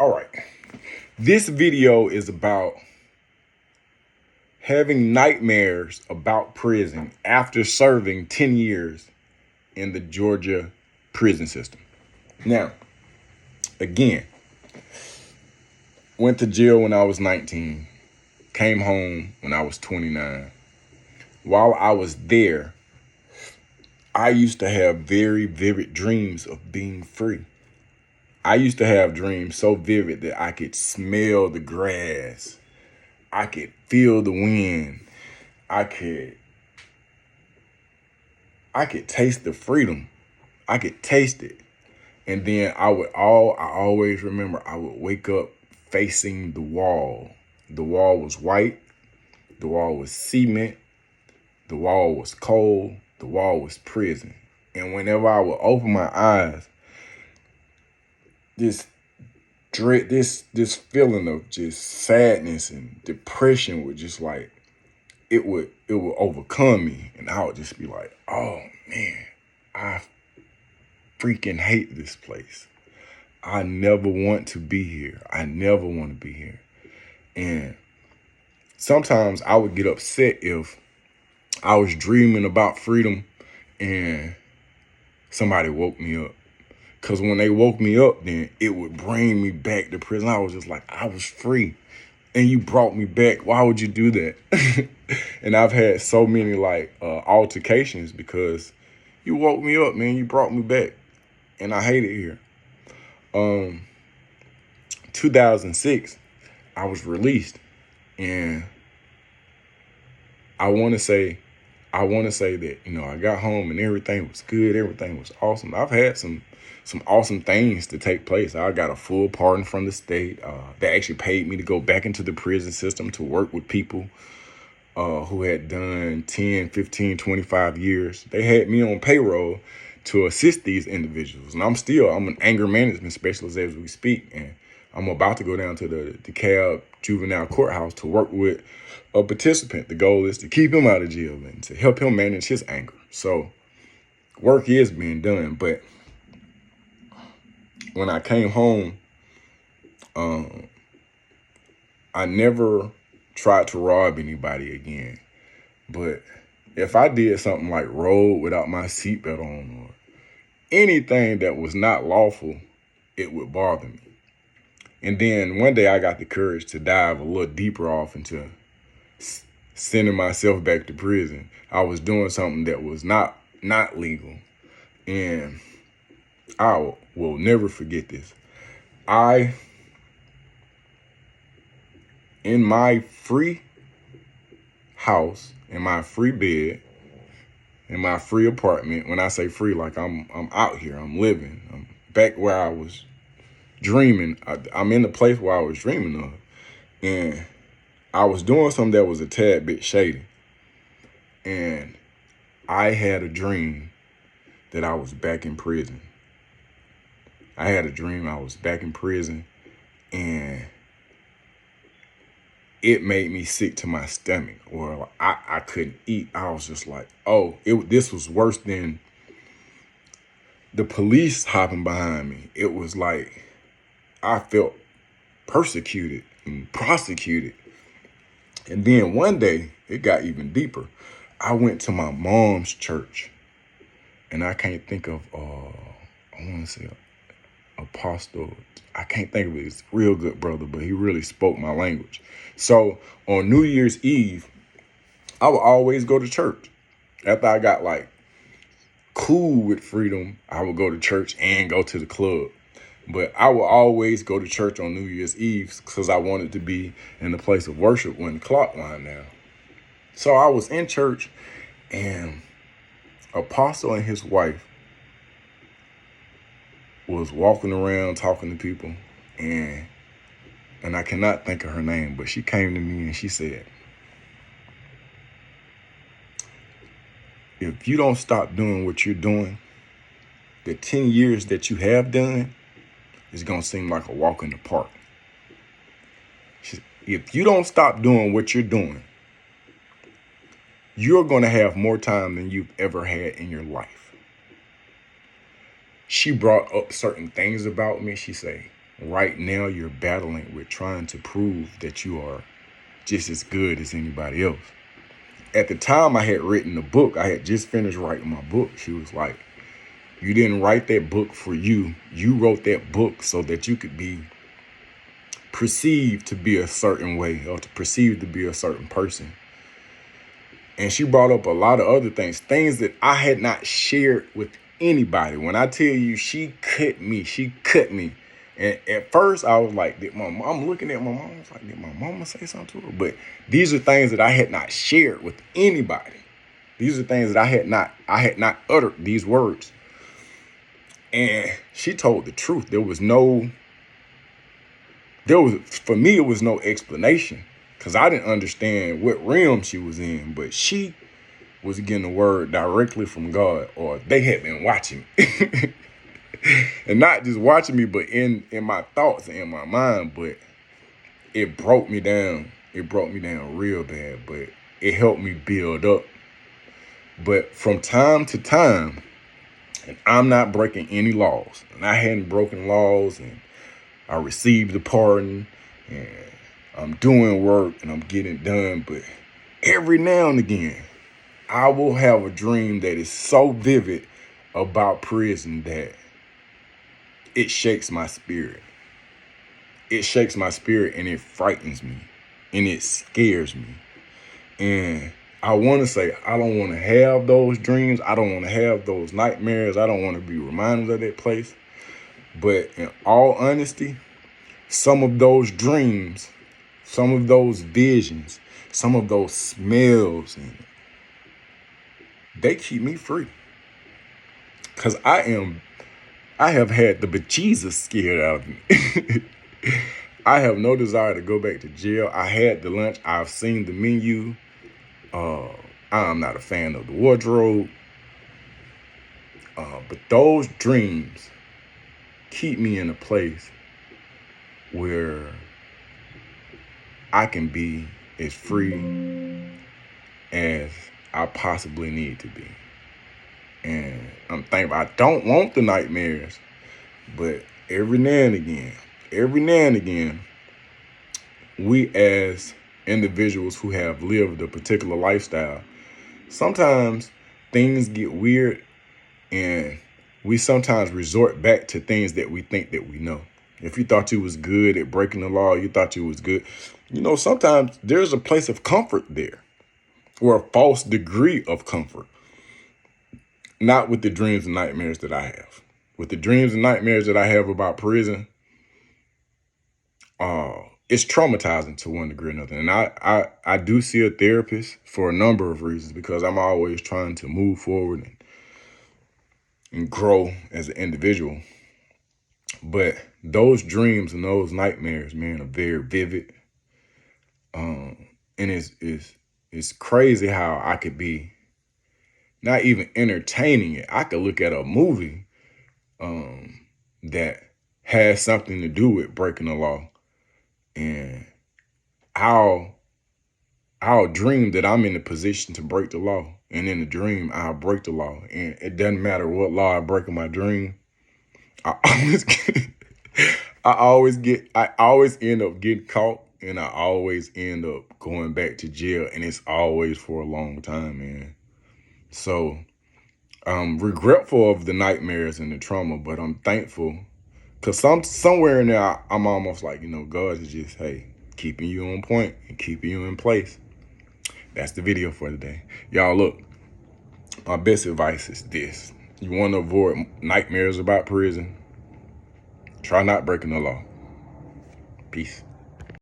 All right. This video is about having nightmares about prison after serving 10 years in the Georgia prison system. Now, again, went to jail when I was 19, came home when I was 29. While I was there, I used to have very vivid dreams of being free. I used to have dreams so vivid that I could smell the grass. I could feel the wind. I could taste the freedom. I could taste it. And then I always remember I would wake up facing the wall. The wall was white. The wall was cement. The wall was cold. The wall was prison. And whenever I would open my eyes, this dread, this feeling of just sadness and depression would just like, it would overcome me. And I would just be like, oh man, I freaking hate this place. I never want to be here. I never want to be here. And sometimes I would get upset if I was dreaming about freedom and somebody woke me up. Because when they woke me up, then it would bring me back to prison. I was just like, I was free and you brought me back. Why would you do that? And I've had so many altercations because you woke me up, man. You brought me back and I hate it here. 2006, I was released, and I want to say that, I got home and everything was good. Everything was awesome. I've had some awesome things to take place. I got a full pardon from the state. They actually paid me to go back into the prison system to work with people who had done 10, 15, 25 years. They had me on payroll to assist these individuals. And I'm an anger management specialist as we speak. And I'm about to go down to the DeKalb Juvenile Courthouse to work with a participant. The goal is to keep him out of jail and to help him manage his anger. So work is being done. But when I came home, I never tried to rob anybody again. But if I did something like rode without my seatbelt on or anything that was not lawful, it would bother me. And then one day I got the courage to dive a little deeper off into sending myself back to prison. I was doing something that was not legal. And I will never forget this. In my free house, in my free bed, in my free apartment, when I say free, like I'm out here, I'm living, I'm back where I was dreaming. I'm in the place where I was dreaming of. And I was doing something that was a tad bit shady. And I had a dream that I was back in prison. I had a dream I was back in prison, and it made me sick to my stomach, or I couldn't eat. I was just like, oh, this was worse than the police hopping behind me. It was like I felt persecuted and prosecuted. And then one day, it got even deeper. I went to my mom's church, and I can't think of, I want to say apostle. I can't think of it. He's a real good brother, but he really spoke my language. So on New Year's Eve, I would always go to church. After I got cool with freedom, I would go to church and go to the club. But I would always go to church on New Year's Eve because I wanted to be in the place of worship when the clock wound down. So I was in church, and Apostle and his wife was walking around talking to people, and I cannot think of her name, but she came to me and she said, if you don't stop doing what you're doing, the 10 years that you have done is going to seem like a walk in the park. If you don't stop doing what you're doing, you're going to have more time than you've ever had in your life. She brought up certain things about me. She said, right now you're battling with trying to prove that you are just as good as anybody else. At the time I had written the book, I had just finished writing my book. She was like, you didn't write that book for you. You wrote that book so that you could be perceived to be a certain way, or to perceive to be a certain person. And she brought up a lot of other things that I had not shared with anybody. When I tell you she cut me. And at first I was like, I'm looking at my mom, I was like, did my mama say something to her? But these are things that I had not shared with anybody. These are things that I had not uttered these words. And she told the truth. For me, it was no explanation, because I didn't understand what realm she was in, but she was getting the word directly from God, or they had been watching me. And not just watching me, but in my thoughts and in my mind. But it broke me down. It broke me down real bad, but it helped me build up. But from time to time, and I'm not breaking any laws, and I hadn't broken laws, and I received the pardon, and I'm doing work, and I'm getting it done. But every now and again, I will have a dream that is so vivid about prison that it shakes my spirit. It shakes my spirit, and it frightens me, and it scares me. And I want to say, I don't want to have those dreams. I don't want to have those nightmares. I don't want to be reminded of that place. But in all honesty, some of those dreams, some of those visions, some of those smells, they keep me free. Because I have had the bejesus scared out of me. I have no desire to go back to jail. I had the lunch. I've seen the menu. I'm not a fan of the wardrobe. But those dreams keep me in a place where I can be as free as I possibly need to be. And I'm thankful. I don't want the nightmares, but every now and again, we as individuals who have lived a particular lifestyle, sometimes things get weird, and we sometimes resort back to things that we think that we know. If you thought you was good at breaking the law, you thought you was good. Sometimes there's a place of comfort there, or a false degree of comfort. Not with the dreams and nightmares that I have. With the dreams and nightmares that I have about prison, it's traumatizing to one degree or another. And I do see a therapist for a number of reasons, because I'm always trying to move forward and grow as an individual. But those dreams and those nightmares, man, are very vivid. And it's crazy how I could be not even entertaining it. I could look at a movie that has something to do with breaking the law, and I'll dream that I'm in the position to break the law. And in the dream, I'll break the law. And it doesn't matter what law I break in my dream. I always end up getting caught, and I always end up going back to jail, and it's always for a long time, man. So I'm regretful of the nightmares and the trauma, but I'm thankful, because somewhere in there, I'm almost like, God is just, hey, keeping you on point and keeping you in place. That's the video for today. Y'all, look, my best advice is this. You want to avoid nightmares about prison? Try not breaking the law. Peace.